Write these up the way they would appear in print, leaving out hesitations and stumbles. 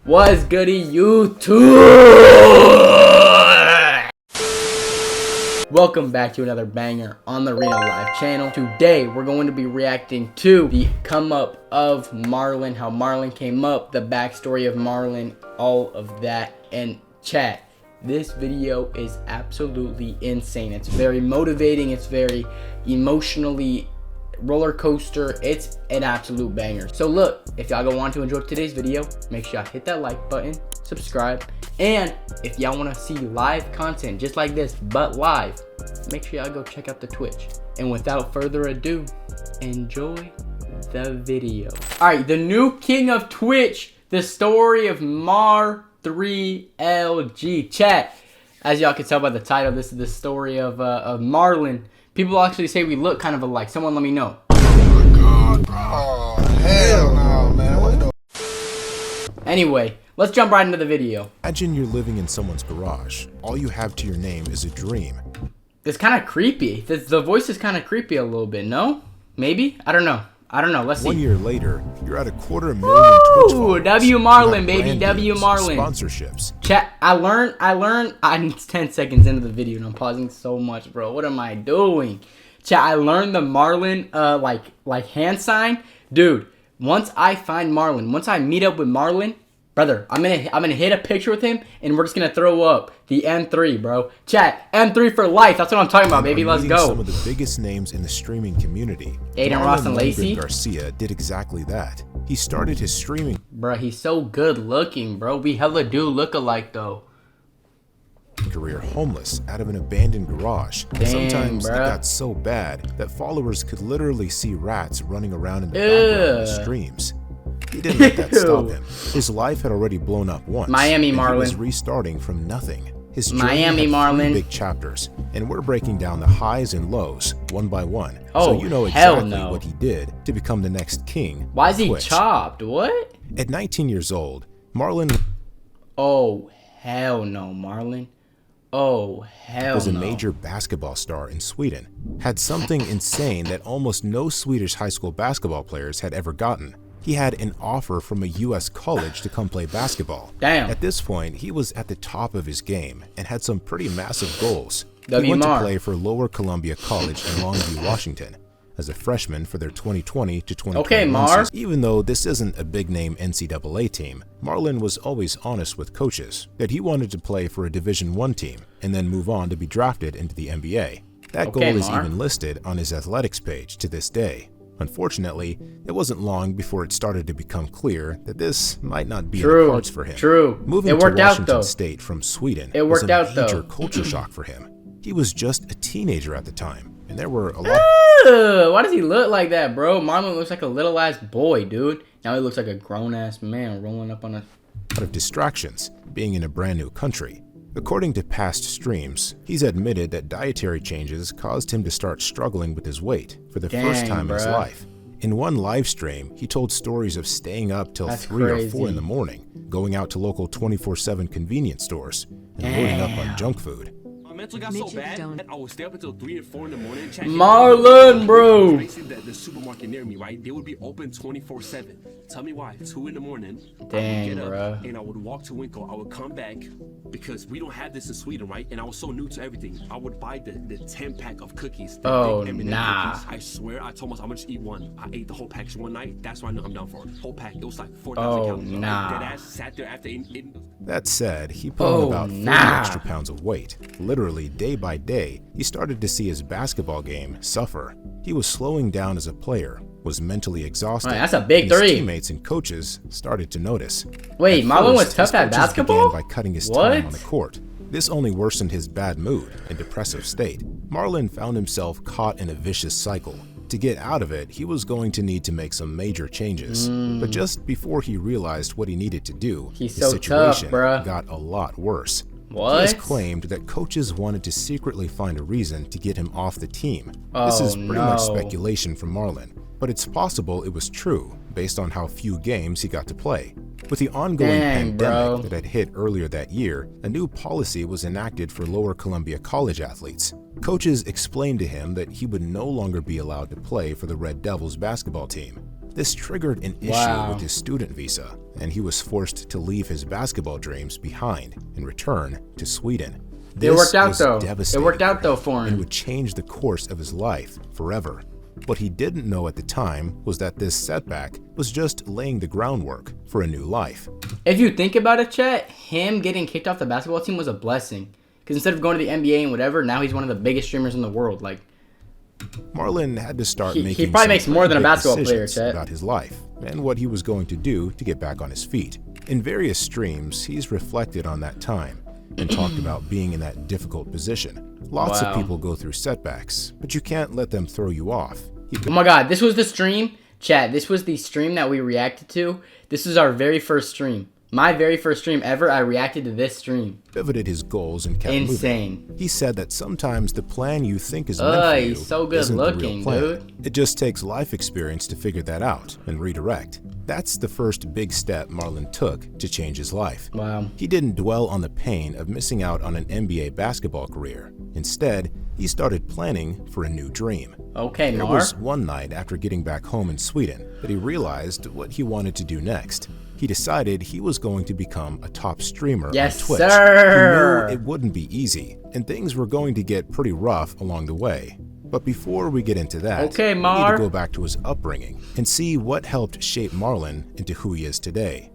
What's goody, YouTube? Welcome back to another banger on the RenoLive channel. Today, we're going to be reacting to the come up of Marlin, how Marlin came up, the backstory of Marlin, all of that. And chat, this video is absolutely insane. It's very motivating. It's very emotionally roller coaster. It's an absolute banger. So look, if y'all go want to enjoy today's video, make sure y'all hit that like button, subscribe, and if y'all want to see live content just like this but live, make sure y'all go check out the Twitch. And without further ado, enjoy the video. All right, the new king of Twitch, the story of Mar3LG. Chat, as y'all can tell by the title, this is the story of Marlin. People actually say we look kind of alike. Someone let me know. Oh my god, bro. Oh, hell no, man. What the... Anyway, let's jump right into the video. Imagine you're living in someone's garage. All you have to your name is a dream. It's kind of creepy. The voice is kind of creepy a little bit, no? Maybe? I don't know. Let's see. 1 year later, you're at 250,000 Twitch followers. W Marlin, baby. W Marlin. Sponsorships. Chat, I learned. I'm 10 seconds into the video and I'm pausing so much, bro. What am I doing? Chat, I learned the Marlin, like hand sign. Dude, once I find Marlin, once I meet up with Marlin, brother, I'm gonna hit a picture with him and we're just gonna throw up the M3, bro. Chat, M3 for life. That's what I'm talking about, baby. Let's go. Some of the biggest names in the streaming community. Aiden Ross and Lacy Garcia did exactly that. He started his streaming. Bro, he's so good looking, bro. We hella do look alike though. Career homeless out of an abandoned garage. Damn, sometimes bro. It got so bad that followers could literally see rats running around in the background of the streams. He didn't let that stop him. His life had already blown up once. Miami Marlin. He was restarting from nothing. His Miami had Marlin. 3 big chapters, and we're breaking down the highs and lows one by one. Oh, so you know hell exactly no. what he did to become the next king. Why is he Twitch. chopped? What? At 19 years old, Marlin Oh, hell no, Marlin. Oh, hell was a no. major basketball star in Sweden. Had something insane that almost no Swedish high school basketball players had ever gotten. He had an offer from a US college to come play basketball. Damn. At this point, he was at the top of his game and had some pretty massive goals. He W went to Mar. play for Lower Columbia College in Longview, Washington, as a freshman for their 2020 to 2021 Okay, Mar. season. Even though this isn't a big-name NCAA team, Marlin was always honest with coaches that he wanted to play for a Division I team and then move on to be drafted into the NBA. That Okay, goal is Mar. even listed on his athletics page to this day. Unfortunately, it wasn't long before it started to become clear that this might not be in the cards for him. True. Moving It to worked out, Washington though. State from Sweden It was worked a out, though. major culture shock for him. He was just a teenager at the time, and there were a lot Why does he look like that, bro? Marlon looks like a little ass boy, dude. Now he looks like a grown ass man rolling up on a... of distractions being in a brand new country. According to past streams, he's admitted that dietary changes caused him to start struggling with his weight for the first Dang, time in his bruh. life. In one live stream, he told stories of staying up till That's 3 or 4 crazy. in the morning, going out to local 24/7 convenience stores, and loading up on junk food. My mental got so bad that I would stay up until 3 or 4 in the morning. Marlon, bro. The supermarket near me, right? They would be open 24/7. Tell me why. 2 in the morning. Dang, I would get up bro. and I would walk to Winkle. I would come back because we don't have this in Sweden, right? And I was so new to everything. I would buy the 10-pack of cookies. The Oh, big M&M nah. Cookies. I swear, I told myself I'm gonna just eat one. I ate the whole package one night. That's why I know I'm down for it. Whole pack. It was like 4,000 Oh, calories. nah. Dead ass sat there after eating. That said, he put on Oh, about 40 nah. extra pounds of weight. Literally, day by day, he started to see his basketball game suffer. He was slowing down as a player, was mentally exhausted. Right, that's a big and his 3. teammates and coaches started to notice. Wait, At Marlon was first, tough his at coaches basketball? began by cutting his What? time on the court. This only worsened his bad mood and depressive state. Marlin found himself caught in a vicious cycle. To get out of it, he was going to need to make some major changes. But just before he realized what he needed to do, He's the so tough, situation bruh. got a lot worse. What? He has claimed that coaches wanted to secretly find a reason to get him off the team. This is pretty much no. speculation from Marlin, but it's possible it was true based on how few games he got to play. With the ongoing Dang, bro. pandemic that had hit earlier that year, a new policy was enacted for Lower Columbia College athletes. Coaches explained to him that he would no longer be allowed to play for the Red Devils basketball team. This triggered an issue with his student visa, and he was forced to leave his basketball dreams behind and return to Sweden. It worked out though. Devastating It worked out though for him. and would change the course of his life forever. What he didn't know at the time was that this setback was just laying the groundwork for a new life. If you think about it, chat, him getting kicked off the basketball team was a blessing. Because instead of going to the NBA and whatever, now he's one of the biggest streamers in the world. Like, Marlin had to start He making probably some makes more than a big basketball player, decisions chat. about his life and what he was going to do to get back on his feet. In various streams, he's reflected on that time and talked about being in that difficult position. Lots of people go through setbacks, but you can't let them throw you off. Oh my god, this was the stream. Chat, this was the stream that we reacted to. This is our very first stream. My very first stream ever, I reacted to this stream. Pivoted his goals and kept Insane. moving. He said that sometimes the plan you think is meant for you He's so good isn't the real looking, plan. dude. It just takes life experience to figure that out and redirect. That's the first big step Marlin took to change his life. Wow. He didn't dwell on the pain of missing out on an NBA basketball career. Instead, he started planning for a new dream. Okay, It Mar. was one night after getting back home in Sweden that he realized what he wanted to do next. He decided he was going to become a top streamer Yes, on Twitch. sir. He knew it wouldn't be easy, and things were going to get pretty rough along the way. But before we get into that, Okay, we need Mar. to go back to his upbringing and see what helped shape Marlin into who he is today.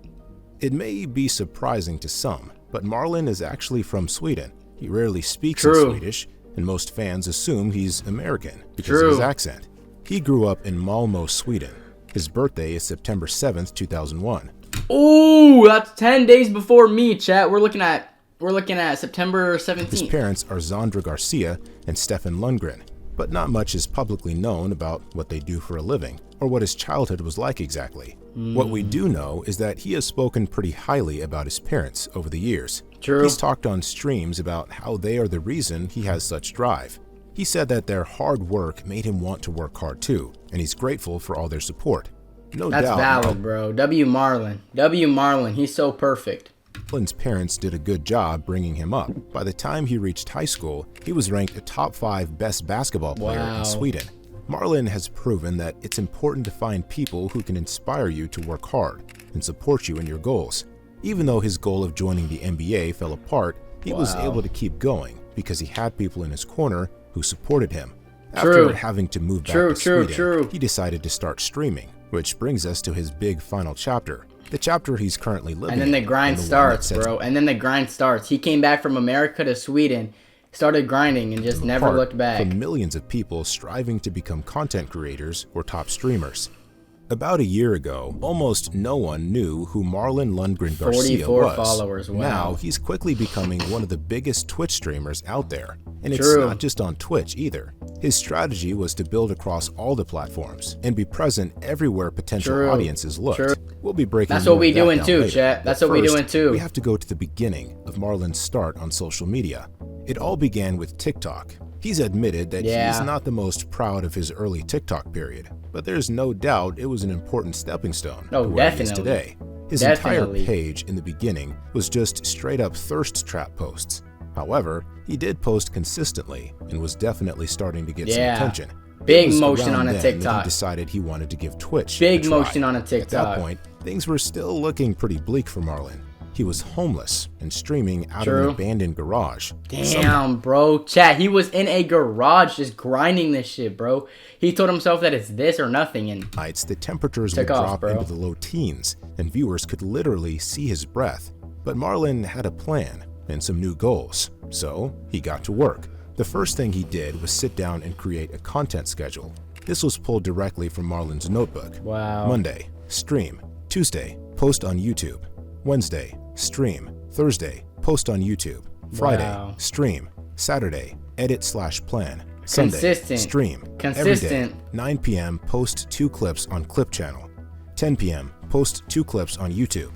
It may be surprising to some, but Marlin is actually from Sweden. He rarely speaks in Swedish, and most fans assume he's American because of his accent. He grew up in Malmö, Sweden. His birthday is September 7th, 2001. Ooh, that's 10 days before me, chat. We're looking at September 17th. His parents are Zandra Garcia and Stefan Lundgren, but not much is publicly known about what they do for a living or what his childhood was like exactly. What we do know is that he has spoken pretty highly about his parents over the years. True. He's talked on streams about how they are the reason he has such drive. He said that their hard work made him want to work hard too, and he's grateful for all their support. No That's doubt, valid, bro. W. Marlin. He's so perfect. Marlin's parents did a good job bringing him up. By the time he reached high school, he was ranked a top 5 best basketball player in Sweden. Marlin has proven that it's important to find people who can inspire you to work hard and support you in your goals. Even though his goal of joining the NBA fell apart, he was able to keep going because he had people in his corner who supported him. After having to move back to Sweden, he decided to start streaming, which brings us to his big final chapter. The chapter he's currently living in. And then the grind starts, bro. And then the grind starts. He came back from America to Sweden, started grinding, and just never looked back. From millions of people striving to become content creators or top streamers. About a year ago, almost no one knew who Marlon Lundgren Garcia 44 was. followers, wow. Now, he's quickly becoming one of the biggest Twitch streamers out there. And it's not just on Twitch either. His strategy was to build across all the platforms and be present everywhere potential audiences looked. We'll be breaking That's what we doing doing too, chat. That's what we doing too. We have to go to the beginning of Marlon's start on social media. It all began with TikTok. He's admitted that he's not the most proud of his early TikTok period, but there's no doubt it was an important stepping stone to where he is today. His entire page in the beginning was just straight up thirst trap posts. However, he did post consistently and was definitely starting to get some attention. Big motion on a TikTok. He decided he wanted to give Twitch big a try. motion on a TikTok. At that point, things were still looking pretty bleak for Marlon. He was homeless and streaming out of an abandoned garage. Damn, bro. Chat, he was in a garage just grinding this shit, bro. He told himself that it's this or nothing, and nights, the temperatures would drop into the low teens, and viewers could literally see his breath. But Marlon had a plan and some new goals, so he got to work. The first thing he did was sit down and create a content schedule. This was pulled directly from Marlon's notebook. Monday, stream. Tuesday, post on YouTube. Wednesday, stream. Thursday, post on YouTube. Friday, stream. Saturday, edit/plan. Sunday, stream. Every day, 9 p.m., post 2 clips on Clip Channel. 10 p.m., post 2 clips on YouTube.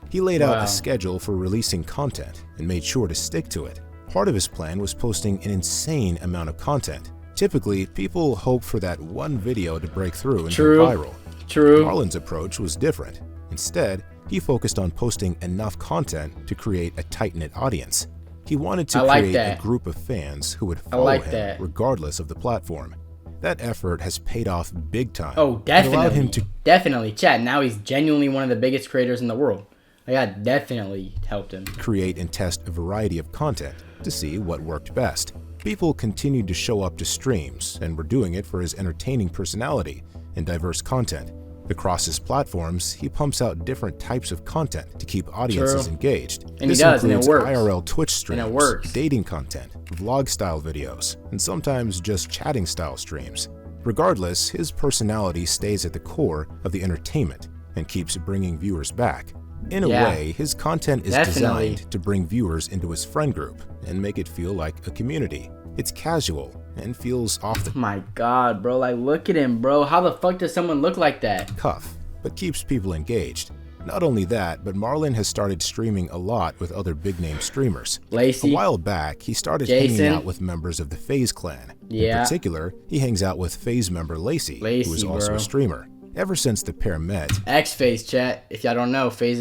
He laid out a schedule for releasing content and made sure to stick to it. Part of his plan was posting an insane amount of content. Typically, people hope for that one video to break through and go viral. Marlon's approach was different. Instead, he focused on posting enough content to create a tight-knit audience. He wanted to create a group of fans who would follow him regardless of the platform. That effort has paid off big time. Oh, It allowed definitely. him to Definitely. Chat, now he's genuinely one of the biggest creators in the world. Like, that definitely helped him. create and test a variety of content to see what worked best. People continued to show up to streams and were doing it for his entertaining personality and diverse content. Across his platforms, he pumps out different types of content to keep audiences True. engaged. And he This does, and it includes works. IRL Twitch streams, works. dating content, vlog-style videos, and sometimes just chatting-style streams. Regardless, his personality stays at the core of the entertainment and keeps bringing viewers back. In a Yeah. way, his content is Definitely. designed to bring viewers into his friend group and make it feel like a community. It's casual and feels off the Oh my god, bro. Like, look at him, bro. How the fuck does someone look like that? cuff, but keeps people engaged. Not only that, but Marlin has started streaming a lot with other big-name streamers. Lacy. A while back, he started Jason. hanging out with members of the FaZe clan. Yeah. In particular, he hangs out with FaZe member Lacy, who is Lacy, also bro. a streamer. Ever since the pair met, X-Faze, chat. If y'all don't know, Faze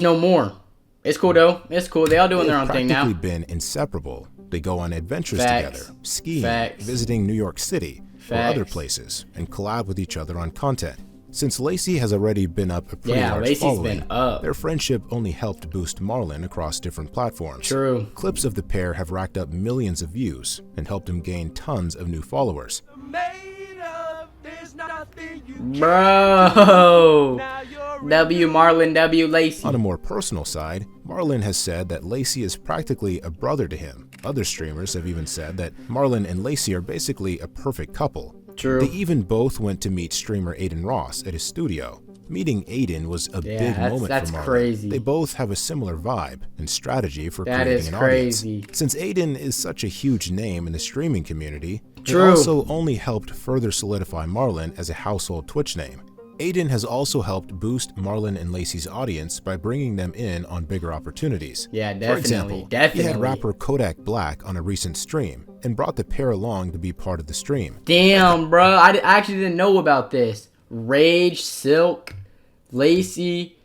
no more. It's cool, though. It's cool. They all doing their own thing now. practically been inseparable. They go on adventures Facts. together, skiing, Facts. visiting New York City, or other Facts. places, and collab with each other on content. Since Lacy has already been up a pretty Yeah, large Lacy's following, been up. their friendship only helped boost Marlin across different platforms. True. Clips of the pair have racked up millions of views and helped him gain tons of new followers. Bro. W Marlin, W Lacy. On a more personal side, Marlin has said that Lacy is practically a brother to him. Other streamers have even said that Marlin and Lacy are basically a perfect couple. True. They even both went to meet streamer Aiden Ross at his studio. Meeting Aiden was a Yeah, big moment that's for Marlin. crazy. They both have a similar vibe and strategy for That creating is an crazy. audience. Since Aiden is such a huge name in the streaming community, True. it also only helped further solidify Marlin as a household Twitch name. Aiden has also helped boost Marlin and Lacy's audience by bringing them in on bigger opportunities. Yeah, For definitely. example, he Definitely. had rapper Kodak Black on a recent stream and brought the pair along to be part of the stream. Damn, bro. I actually didn't know about this. Rage, Silk, Lacy,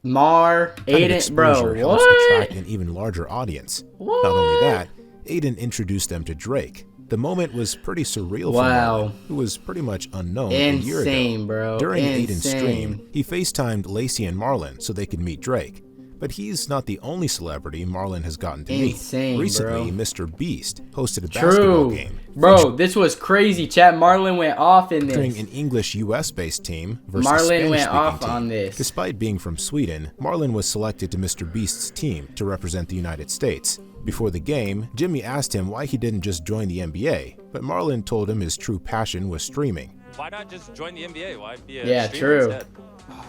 Mar, Kind of Aiden, exposure bro. helps What? attract an even larger audience. What? Not only that, Aiden introduced them to Drake. The moment was pretty surreal for Wow. Marlin, who was pretty much unknown a year ago. Insane, bro. During Aiden's Insane. stream, he FaceTimed Lacy and Marlin so they could meet Drake. But he's not the only celebrity Marlin has gotten to Insane, meet. Recently, bro. Mr. Beast hosted a basketball True. game Bro, this was crazy, chat. Marlin went off in featuring this. an English US-based team versus a Marlin Spanish-speaking went off team. on this. Despite being from Sweden, Marlin was selected to Mr. Beast's team to represent the United States. Before the game, Jimmy asked him why he didn't just join the NBA, but Marlin told him his true passion was streaming. Why not just join the NBA? Why be a Yeah, streamer true. instead?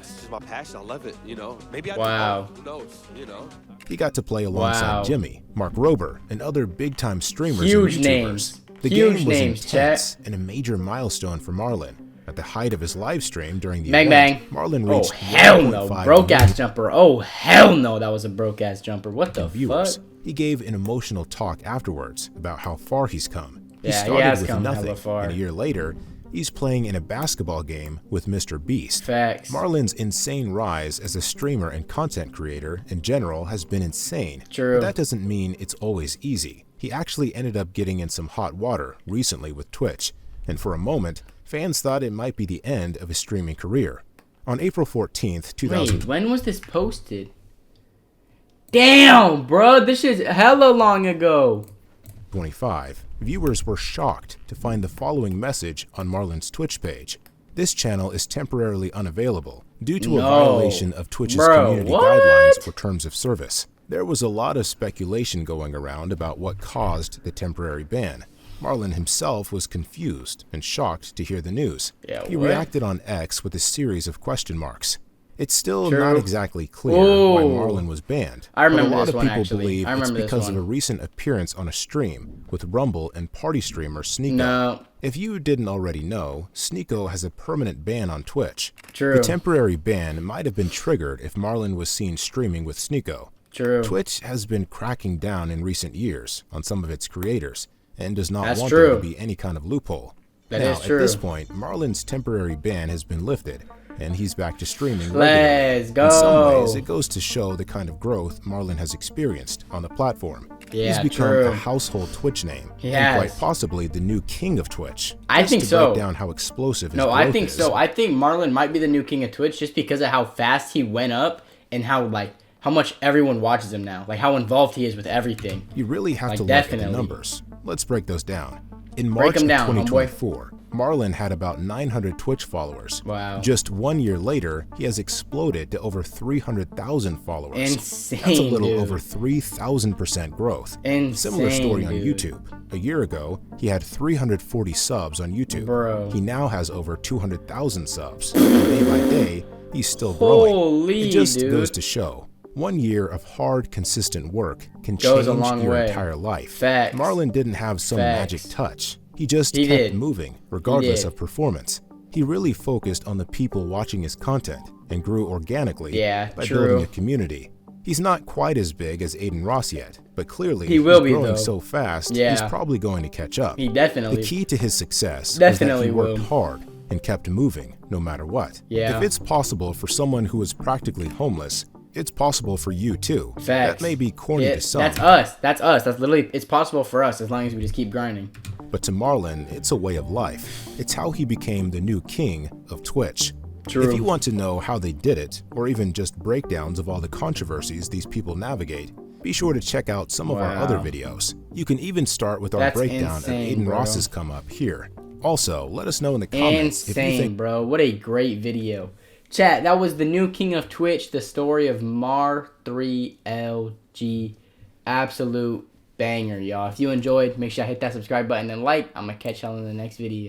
It's just my passion. I love it. You know, maybe I Wow. Who knows? You know. He got to play alongside Wow. Jimmy, Mark Rober, and other big-time streamers Huge and YouTubers. names. The Huge game was names, intense and a major milestone for Marlin. At the height of his live stream during the Bang, event, bang. Marlin Oh, reached hell no. 1.5 Broke ass million jumper. Oh, hell no. That was a broke ass jumper. What the viewers. fuck? He gave an emotional talk afterwards about how far he's come. Yeah, he started has with come hella nothing, far. and a year later, he's playing in a basketball game with Mr. Beast. Facts. Marlin's insane rise as a streamer and content creator in general has been insane. True. But that doesn't mean it's always easy. He actually ended up getting in some hot water recently with Twitch, and for a moment, fans thought it might be the end of his streaming career. On April 14th, 2000, Wait, when was this posted? Damn, bro. This shit's hella long ago. 25, viewers were shocked to find the following message on Marlin's Twitch page. This channel is temporarily unavailable due to a No. violation of Twitch's Bro, community what? guidelines for terms of service. There was a lot of speculation going around about what caused the temporary ban. Marlin himself was confused and shocked to hear the news. Yeah, he what? reacted on X with a series of question marks. It's still True. not exactly clear why Ooh. Marlin was banned. I remember but a lot this of one, people actually. believe I it's remember this because of one. a recent appearance on a stream with Rumble and party streamer Sneeko. No. If you didn't already know, Sneeko has a permanent ban on Twitch. True. The temporary ban might have been triggered if Marlin was seen streaming with Sneeko. True. Twitch has been cracking down in recent years on some of its creators and does not That's want true. there to be any kind of loophole. That now, is true. at this point, Marlin's temporary ban has been lifted, and he's back to streaming Let's regularly. In some go. ways, it goes to show the kind of growth Marlin has experienced on the platform. Yeah, He's become true. a household Twitch name, He and has. quite possibly the new king of Twitch. I Just think to so. break down how explosive his No, growth I think is. so. I think Marlon might be the new king of Twitch just because of how fast he went up and how much everyone watches him now. Like how involved he is with everything. You really have Like, to look at definitely. the numbers. Let's break those down. In Break March of 'em down, homeboy. 2024, Marlon had about 900 Twitch followers. Wow. Just 1 year later, he has exploded to over 300,000 followers. Insane, That's a little dude. over 3,000% growth. Insane, Similar story on dude. YouTube. A year ago, he had 340 subs on YouTube. Bro. He now has over 200,000 subs. And day by day, he's still growing. Holy, it just dude. goes to show. 1 year of hard, consistent work can Goes a change long your way. entire life. Facts. Marlon didn't have some Facts. magic touch. He just He kept did. moving, regardless did. of performance. He really focused on the people watching his content and grew organically Yeah, by true. building a community. He's not quite as big as Aiden Ross yet, but clearly He will he's be, growing though. so fast, Yeah. he's probably going to catch up. He definitely. The key to his success Definitely is that he worked will. hard and kept moving no matter what. Yeah. If it's possible for someone who is practically homeless, it's possible for you too. Facts. That may be corny Yeah, to some, That's us. That's us. That's literally. It's possible for us as long as we just keep grinding. but to Marlon, it's a way of life. It's how he became the new king of Twitch. True. If you want to know how they did it, or even just breakdowns of all the controversies these people navigate, be sure to check out some of our Wow. other videos. You can even start with our That's breakdown insane, of Aiden bro. Ross's come up here. Also, let us know in the comments if you Insane, think bro. What a great video. Chat, that was the new king of Twitch, the story of Mar3LG. Absolute banger, y'all. If you enjoyed, make sure you hit that subscribe button and like. I'm going to catch y'all in the next video.